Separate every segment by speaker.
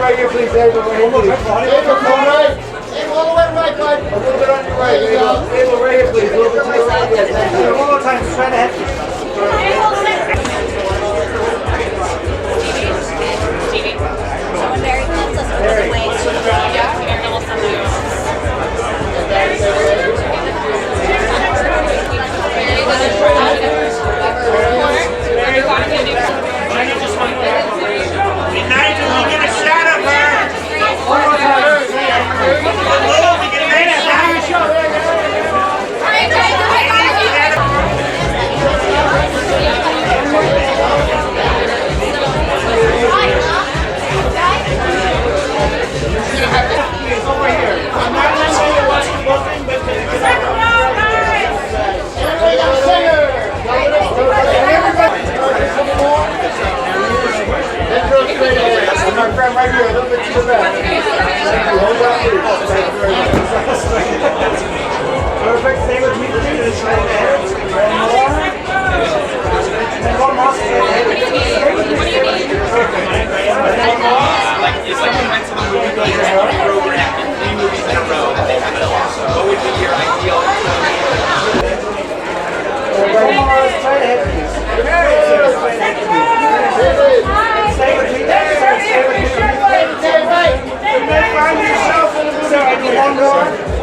Speaker 1: right here, please, Abel. Right here, please. Abel, come right. Abel, all the way right, bud. A little bit on your right. There you go. Abel, right here, please. A little bit to your right. Yes, thank you. One more time, just try to head.
Speaker 2: So when Barry calls us over the way to Aaron will send you.
Speaker 1: My friend right here, a little bit to the left. Thank you. Hold on, please. Thank you very much. Perfect. Stay with me, please. Right ahead. One more. And one more. Stay with me. Perfect. One more.
Speaker 3: Like, if someone went to the movie theater and you programmed 3 movies in a row that they have it all, what would be your ideal?
Speaker 1: One more. Straight ahead, please. Stay with me.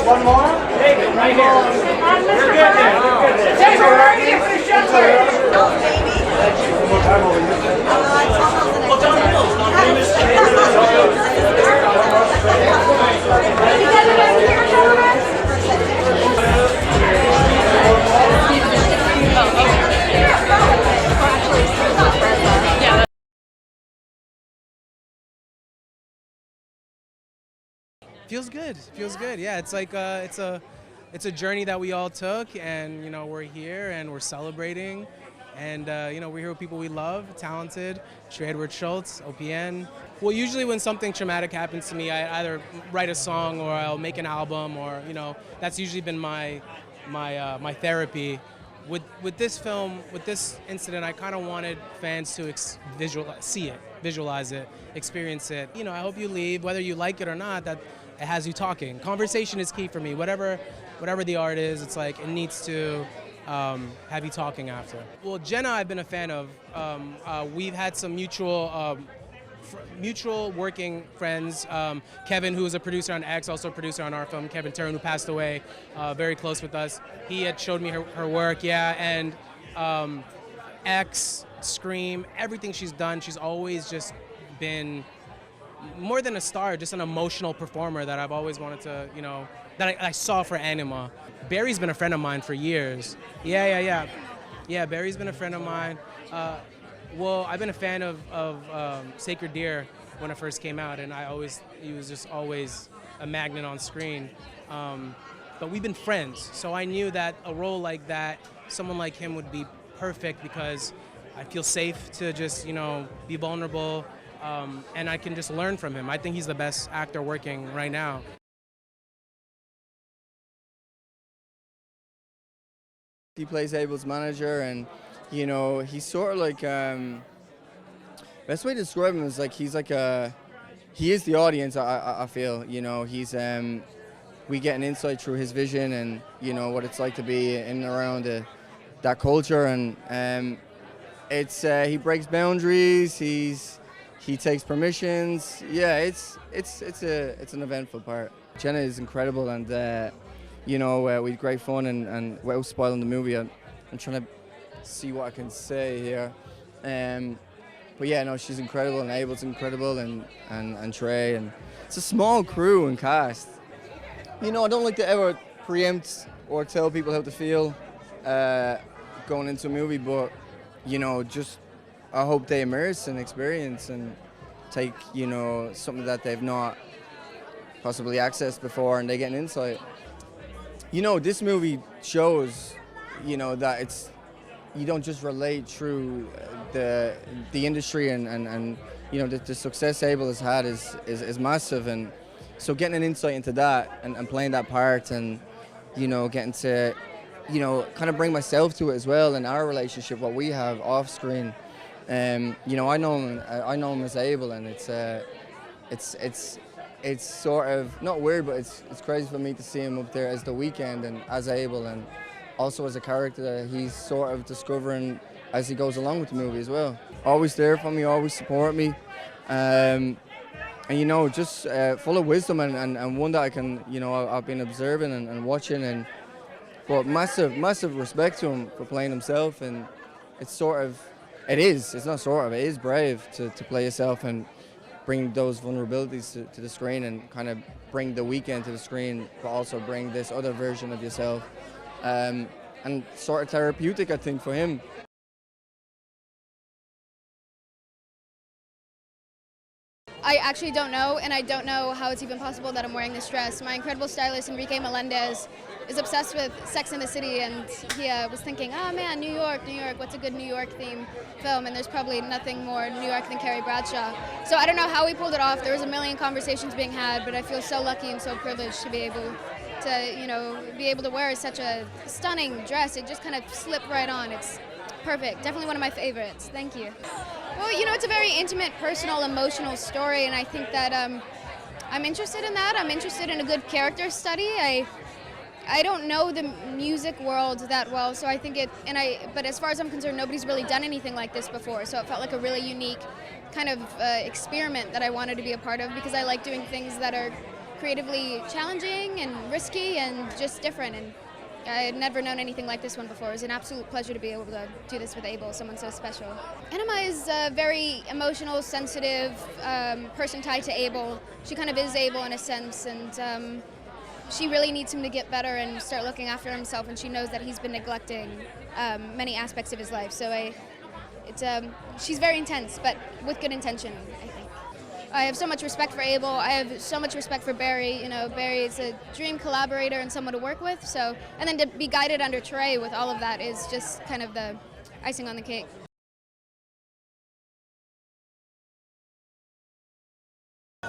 Speaker 1: One more. David, right here. You're good there. You're good there. Take her right here for the shelter. Oh, baby. One more time over here. Well, don't do this.
Speaker 4: Feels good. Feels good. Yeah, it's like it's a journey that we all took, and we're here and we're celebrating, and we're here with people we love, talented. Trey Edward Shults, OPN. Well, usually when something traumatic happens to me, I either write a song or I'll make an album, or that's usually been my therapy. With this film, with this incident, I kind of wanted fans to visualize it, experience it. I hope you leave, whether you like it or not, that it has you talking. Conversation is key for me. Whatever the art is, it's like it needs to have you talking after. Well, Jenna, I've been a fan of. We've had some mutual working friends. Kevin, who was a producer on X, also a producer on our film. Kevin Turin, who passed away, very close with us. He had showed me her work, yeah, and X, Scream, everything she's done. She's always just been more than a star, just an emotional performer that I've always wanted to, that I saw for Anima. Barry's been a friend of mine for years. Yeah, Barry's been a friend of mine. Well, I've been a fan of Sacred Deer when it first came out, and he was just always a magnet on screen. But we've been friends, so I knew that a role like that, someone like him would be perfect because I feel safe to just, be vulnerable. And I can just learn from him. I think he's the best actor working right now.
Speaker 5: He plays Abel's manager, and he's sort of like best way to describe him is like he is the audience. I feel he's we get an insight through his vision and what it's like to be in and around that culture, and it's he breaks boundaries. He takes permissions. Yeah, it's an eventful part. Jenna is incredible, and we had great fun, and without spoiling the movie, I'm trying to see what I can say here. But yeah, no, she's incredible, and Abel's incredible, and Trey, and it's a small crew and cast. I don't like to ever preempt or tell people how to feel going into a movie, but just I hope they immerse and experience and take, something that they've not possibly accessed before, and they get an insight. This movie shows, that you don't just relate through the industry and the success Abel has had is massive, and so getting an insight into that and playing that part, and getting to kind of bring myself to it as well, and our relationship, what we have off screen. I know him as Abel, and it's sort of not weird, but it's crazy for me to see him up there as the Weeknd and as Abel, and also as a character that he's sort of discovering as he goes along with the movie as well. Always there for me, always support me, and you know, just full of wisdom and one that I can, you know, I've been observing and watching, and but massive respect to him for playing himself. And it's not sort of, it is brave to play yourself and bring those vulnerabilities to the screen, and kind of bring the Weeknd to the screen, but also bring this other version of yourself, and sort of therapeutic, I think, for him.
Speaker 6: I actually don't know, and I don't know how it's even possible that I'm wearing this dress. My incredible stylist, Enrique Melendez, is obsessed with Sex and the City, and he was thinking, oh man, New York, what's a good New York theme film? And there's probably nothing more New York than Carrie Bradshaw. So I don't know how we pulled it off. There was a million conversations being had, but I feel so lucky and so privileged to be able to, you know, be able to wear such a stunning dress. It just kind of slipped right on. It's perfect. Definitely one of my favorites. Thank you. Well, you know, it's a very intimate, personal, emotional story, and I think that I'm interested in that. I'm interested in a good character study. I don't know the music world that well, so I think but as far as I'm concerned, nobody's really done anything like this before, so it felt like a really unique kind of experiment that I wanted to be a part of, because I like doing things that are creatively challenging and risky and just different, and I had never known anything like this one before. It was an absolute pleasure to be able to do this with Abel, someone so special. Anima is a very emotional, sensitive person tied to Abel. She kind of is Abel in a sense, and she really needs him to get better and start looking after himself, and she knows that he's been neglecting many aspects of his life. So she's very intense, but with good intention, I think. I have so much respect for Abel. I have so much respect for Barry. You know, Barry is a dream collaborator and someone to work with. So, and then to be guided under Trey with all of that is just kind of the icing on the cake.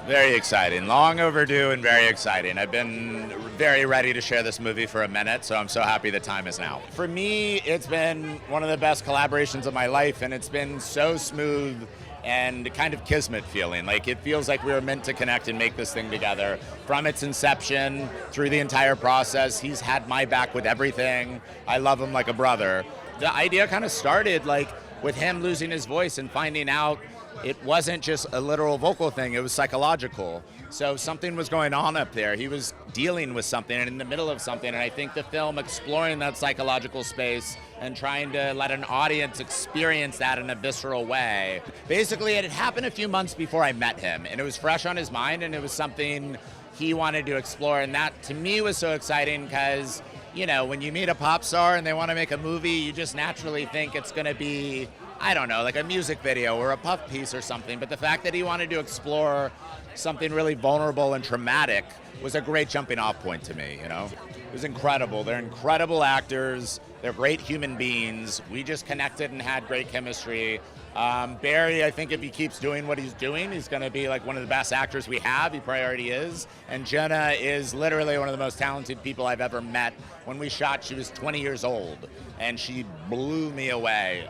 Speaker 7: Very exciting, long overdue and very exciting. I've been very ready to share this movie for a minute, so I'm so happy the time is now. For me, it's been one of the best collaborations of my life, and it's been so smooth and kind of kismet feeling. Like, it feels like we were meant to connect and make this thing together. From its inception through the entire process, he's had my back with everything. I love him like a brother. The idea kind of started like with him losing his voice and finding out it wasn't just a literal vocal thing, it was psychological. So something was going on up there. He was dealing with something and in the middle of something, and I think the film exploring that psychological space and trying to let an audience experience that in a visceral way. Basically, it had happened a few months before I met him, and it was fresh on his mind, and it was something he wanted to explore, and that to me was so exciting because, you know, when you meet a pop star and they want to make a movie, you just naturally think it's going to be, I don't know, like a music video or a puff piece or something, but the fact that he wanted to explore something really vulnerable and traumatic was a great jumping off point to me, you know? It was incredible. They're incredible actors. They're great human beings. We just connected and had great chemistry. Barry, I think if he keeps doing what he's doing, he's going to be like one of the best actors we have. He probably already is. And Jenna is literally one of the most talented people I've ever met. When we shot, she was 20 years old, and she blew me away.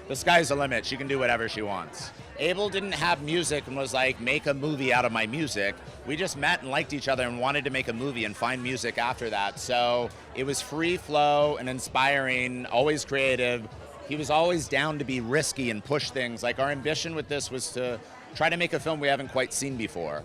Speaker 7: The sky's the limit. She can do whatever she wants. Abel didn't have music and was like, make a movie out of my music. We just met and liked each other and wanted to make a movie and find music after that. So it was free flow and inspiring, always creative. He was always down to be risky and push things. Like, our ambition with this was to try to make a film we haven't quite seen before.